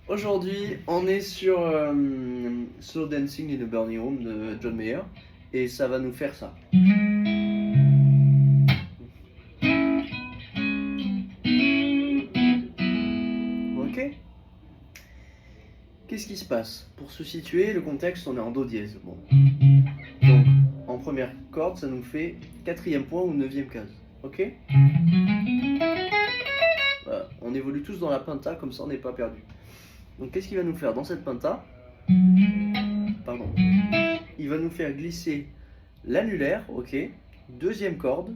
Aujourd'hui, on est sur Slow Dancing in the Burning Room de John Mayer et ça va nous faire ça. Ok? Qu'est-ce qui se passe? Pour se situer, le contexte, on est en Do dièse. Bon. Donc, en première corde, ça nous fait 4e point ou 9e case. Ok? Voilà. On évolue tous dans la penta, comme ça on n'est pas perdu. Donc qu'est-ce qu'il va nous faire dans cette penta? Pardon. Il va nous faire glisser l'annulaire, ok, 2e corde,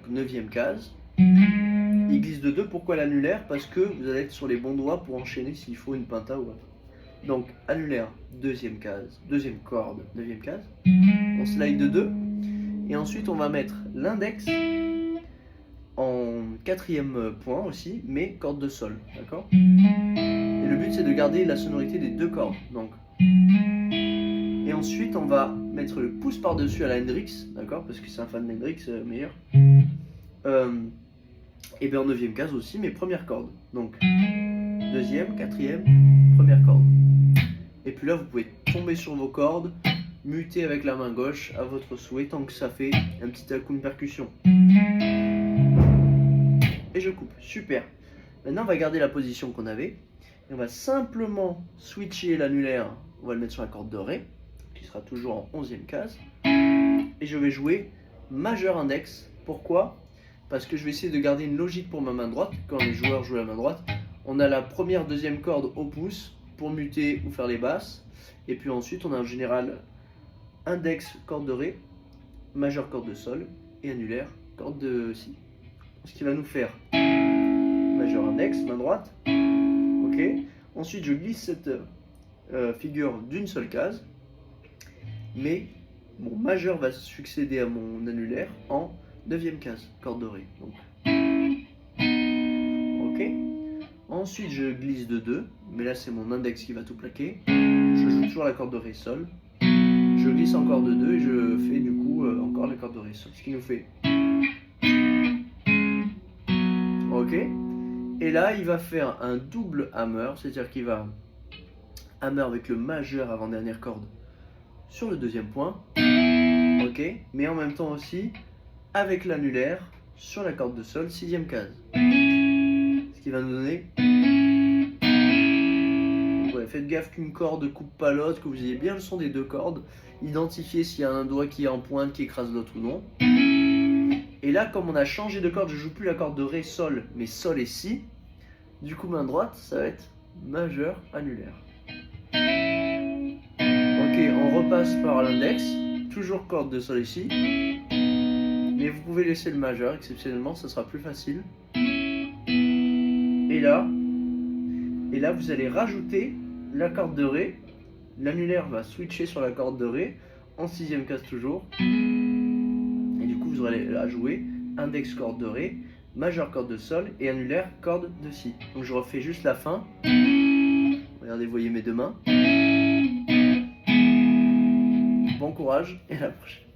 donc 9e case. Il glisse de 2, pourquoi l'annulaire? Parce que vous allez être sur les bons doigts pour enchaîner s'il faut une penta ou autre. Donc annulaire, 2e case, 2e corde, 9e case. On slide de 2. Et ensuite on va mettre l'index en 4e point aussi, mais corde de sol, d'accord? Et le but c'est de garder la sonorité des 2 cordes. Donc. Et ensuite on va mettre le pouce par-dessus à la Hendrix, d'accord? Parce que c'est un fan de Hendrix meilleur. Et bien en 9e case aussi, mais première corde. Donc 2e, 4e, première corde. Et puis là vous pouvez tomber sur vos cordes, muter avec la main gauche à votre souhait tant que ça fait un petit coup de percussion. Et je coupe, super. Maintenant on va garder la position qu'on avait. Et on va simplement switcher l'annulaire, on va le mettre sur la corde de Ré, qui sera toujours en 11e case. Et je vais jouer majeur index. Pourquoi? Parce que je vais essayer de garder une logique pour ma main droite. Quand les joueurs jouent la main droite, on a la première, 2e corde au pouce pour muter ou faire les basses. Et puis ensuite on a en général index, corde de Ré, majeur, corde de Sol, et annulaire, corde de Si. Ce qui va nous faire majeur index, main droite. Ok. Ensuite je glisse cette figure d'une seule case, mais mon majeur va succéder à mon annulaire en 9e case, corde de Ré. Donc. Ok. Ensuite je glisse de 2, mais là c'est mon index qui va tout plaquer. Je joue toujours la corde de Ré Sol. Je glisse encore de 2 et je fais du coup encore la corde de Ré Sol. Ce qui nous fait. Ok. Et là il va faire un double hammer, c'est-à-dire qu'il va hammer avec le majeur avant-dernière corde sur le 2e point. Ok. Mais en même temps aussi avec l'annulaire sur la corde de Sol, 6e case. Ce qui va nous donner. Donc ouais, faites gaffe qu'une corde coupe pas l'autre, que vous ayez bien le son des 2 cordes. Identifiez s'il y a un doigt qui est en pointe, qui écrase l'autre ou non. Et là, comme on a changé de corde, je joue plus la corde de Ré, Sol, mais Sol et Si. Du coup, main droite, ça va être majeur, annulaire. Ok, on repasse par l'index. Toujours corde de Sol et Si. Mais vous pouvez laisser le majeur, exceptionnellement, ça sera plus facile. Et là, vous allez rajouter la corde de Ré. L'annulaire va switcher sur la corde de Ré, en 6e case toujours. Et du coup, vous aurez à jouer index corde de Ré, majeur corde de Sol et annulaire corde de Si. Donc je refais juste la fin. Regardez, vous voyez mes 2 mains. Bon courage et à la prochaine.